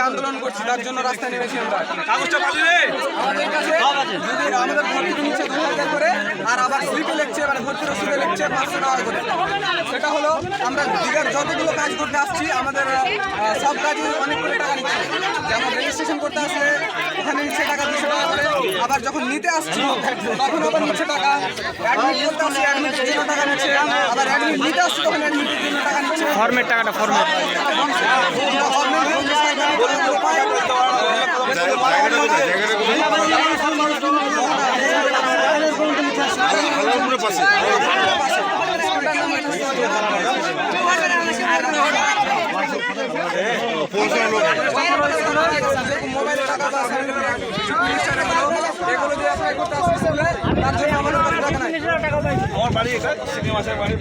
আন্দোলন করছি, তার জন্য রাস্তায় নেমেছি আমরা। আমাদের কাছে যদি আমাদের ভর্তি নিচ্ছে 2000 করে, আর আবার স্লিপে লিখছে, মানে ভর্তির ওষুধে লিখছে 500 টাকা করে। সেটা হলো আমরা দীঘার যতগুলো কাজ করতে আসছি, আমাদের সব কাজে অনেক করে টাকা নিচ্ছে। যেমন রেজিস্ট্রেশন করতে আসলে ওখানে নিচ্ছে টাকা 200 টাকা করে, আবার যখন নিতে আসছি তখন আবার নিচ্ছে টাকা। অ্যাডমিট করতে আসছি, অ্যাডমিটের জন্য টাকা নিচ্ছে, আবার অ্যাডমিট নিতে আসছি তখন অ্যাডমিটের জন্য টাকা নিচ্ছে। ফর্মের টাকাটা ফর্মের মোবাইলে টাকা এগুলো দিয়ে অ্যাপ্লাই করতে আসছে, তার জন্য আমাদের কাছে টাকা নাই।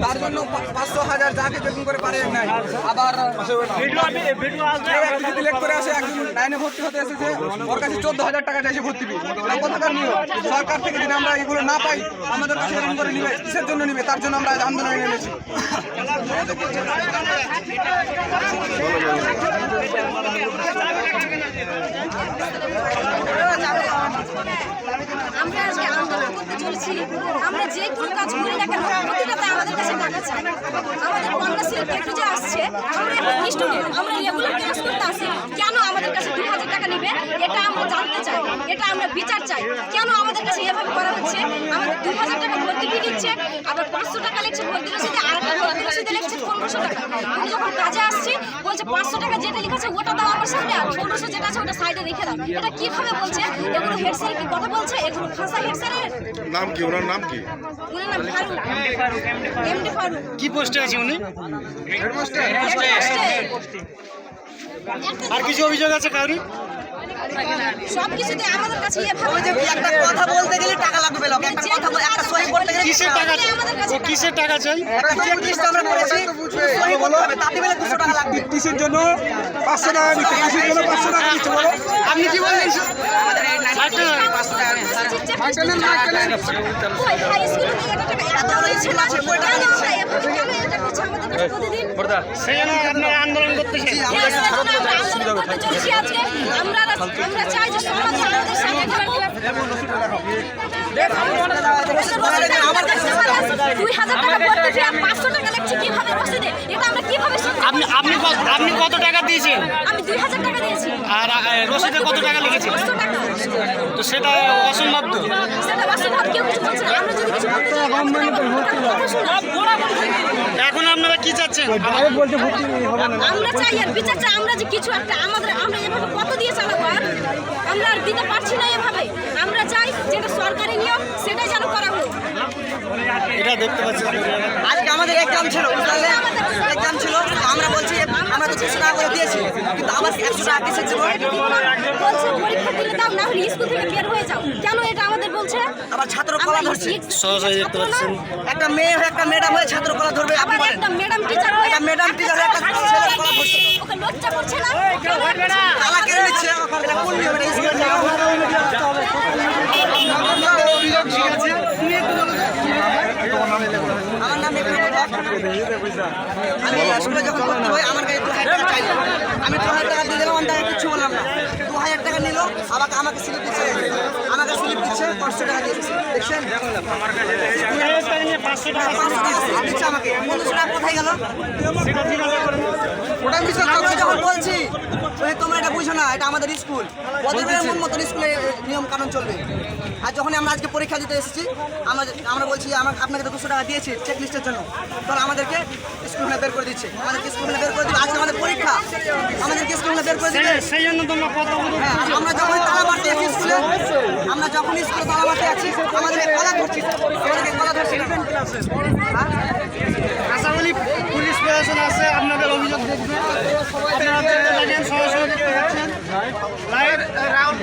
তার জন্য 500,000 যাকে বেতন করে পারে নাই। আবার সিলেক্ট করে আসে, একজন লাইনে ভর্তি হতে এসেছে, ওর কাছে 14,000 টাকা চাইছে ভর্তি ফি। কোথাকার নিয়ম? সরকার থেকে যদি আমরা এগুলো না পাই, আমাদের কাছে এরকম করে নিবে, কিসের জন্য নিবে? তার জন্য আমরা আন্দোলনে নেমেছি। আমরা আজকে আন্দোলন করতে চলেছি। আমরা যে কোনো কাজ করি না কেন, প্রতিটাতে আমাদের কাছে টাকা চাই। আমাদের কন্যাশ্রী একটু যে আসছে, আমরা এখন স্টুডেন্ট, আমরা রেগুলার ক্লাস করতে আসি, কেন আমাদের কাছে 2000 টাকা নেবে? এটা আমরা জানতে চাই, এটা আমরা বিচার চাই। কেন আমাদের কাছে এভাবে করা হচ্ছে? আমাদের 2000 টাকা ভর্তি ফি দিচ্ছে, আবার 500 টাকা লিখছে ভর্তি রসিদে, আর একটা ভর্তি রসিদে লিখছে 1500 টাকা। আমি যখন কাজে আসছি বলছে 500 টাকা যেটা লিখেছে ওটা দাও আমার সামনে, আর 1500 যেটা আছে ওটা সাইডে রেখে দাও। এটা কিভাবে বলছে? এগুলো হেড স্যার কি কথা বলছে? এগুলো ভাষা হেড স্যারের নাম কি? ওনার নাম কি? ওনার নাম ফারুক, এমডি ফারুক। কি পোস্টে আছে উনি? হেডমাস্টার। আর কিছু অভিযোগ আছে কাউরি? সবকিছুতে আমাদের কাছে এভাবে একটা কথা বলতে গেলে টাকা লাগবে, লোক একটা কথা বলে একটা সহি করতে গেলে কিসের টাকা? ও কিসের টাকা চাই? একটা চেক লিস্ট আমরা করেছি, সহি করতে হবে, তাতে বেলা 200 টাকা লাগবে। টিসির জন্য 500 টাকা নিচ্ছে, টিসির জন্য 500 টাকা নিচ্ছে। বলো আপনি কি বললেন? আমাদের এই 500 টাকা নেই, স্যার। হাই স্কুলে এটা টাকা এত রয়েছে না, ওটা আমরা এভাবে কেন এটা করছে আমাদের কাছে প্রতিদিন? সেই জন্য আপনারা আন্দোলন করতেছেন। আমরা চাই যে সমাজ আমাদের সাথে থাকুক। 2000 টাকা ভর্তি ফি আর 500 টাকা লাগছে কিভাবে রসিদে? এটা আমরা কিভাবে আপনি কত টাকা দিয়েছেন? আমি 2000 টাকা দিয়েছি। আর রসিদে কত টাকা লিখেছেন? 500 টাকা। তো সেটা অসম্ভব তো। সেটা বাস্তব কেউ কিছু বলছে না। আমরা যদি কিছু বলতে যাই এখন আপনারা কি চাচ্ছেন? আমরা চাই আর বিচার চাই। আমরা যে কিছু একটা আমরা এভাবে কত দিয়ে চালাবো? আর আমরা আর দিতে পারছি না এভাবে। আমরা চাই যেটা সরকারি নিয়ম সেটাই যেন করা হোক। এটা দেখতে পাচ্ছেন আজকে আমাদের এক্সাম ছিল, বুঝলে? এক্সাম ছিল, আমরা বলছি আমরা তো 200 টাকা করে দিয়েছি, কিন্তু আবার 100 টাকা কিসের জন্য? বলছে পরীক্ষা দিলে দাও, না হলে স্কুল থেকে বের হয়ে যাও। কেন এটা আমাদের বলছে? আবার ছাত্র কলা ধরছে। সহজেই দেখতে পাচ্ছেন। একটা মেয়ে হয়ে একটা ম্যাডাম হয়ে ছাত্র কলা ধরবে, আপনি আবার বলেন? একটা ম্যাডাম টিচার হয়ে একটা ম্যাডাম টিচার হয়ে একটা ছেলে কলা ধরছে, ওকে লজ্জা করছে না? তালা কেড়ে নিচ্ছে। এটা কোন নিয়ম? এটা স্কুলের নিয়ম। আমার নাম ইব্রাহিম হক। আমি স্কুলে যখন ভর্তি হই আমার কাছে 2000 টাকা চাইলো, আমি 2000 টাকা দিয়ে দিলাম, আমি তাকে কিচ্ছু বললাম না। 2000 টাকা নিল, আবার আমাকে স্লিপ দিচ্ছে, 500 টাকা দিয়েছে। দেখছেন? 500 টাকা স্লিপ দিচ্ছে আমাকে, 1500 টাকা কোথায় গেল? ওটা বিষয় যখন বলছি তোমরা এটা বুঝো না, এটা আমাদের স্কুল, ওদের মন মতন স্কুলে নিয়ম কানুন চলবে। আর যখন আমরা আজকে পরীক্ষা দিতে এসেছি, আমরা বলছি আপনাকে তো 200 টাকা দিয়েছি চেক লিস্টের জন্য, তখন আমাদেরকে স্কুল বের করে দিচ্ছে, আমাদেরকে স্কুল বের করে দিচ্ছে। আজকে আমাদের পরীক্ষা, আমাদেরকে স্কুল বের করে দিচ্ছে। সেই জন্য তোমরা কত আমরা যখন তালা মারতে আছি স্কুলে, আমরা যখন স্কুলে তালা মারতে আছি, আমাদেরকে কলা ধরছি, আমাদেরকে কলা ধরছি। আশা করি পুলিশ প্রশাসন আছে, আপনাদের অভিযোগ দেখবে। আপনারা দেখতে থাকেন, সরাসরি দেখতে পাচ্ছেন লাইভ। রাহুল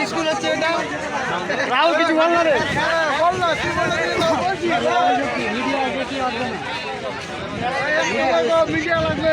স্কুল হচ্ছে এটা। রাহুল কিছু বল না রে। মিডিয়া লাগবে।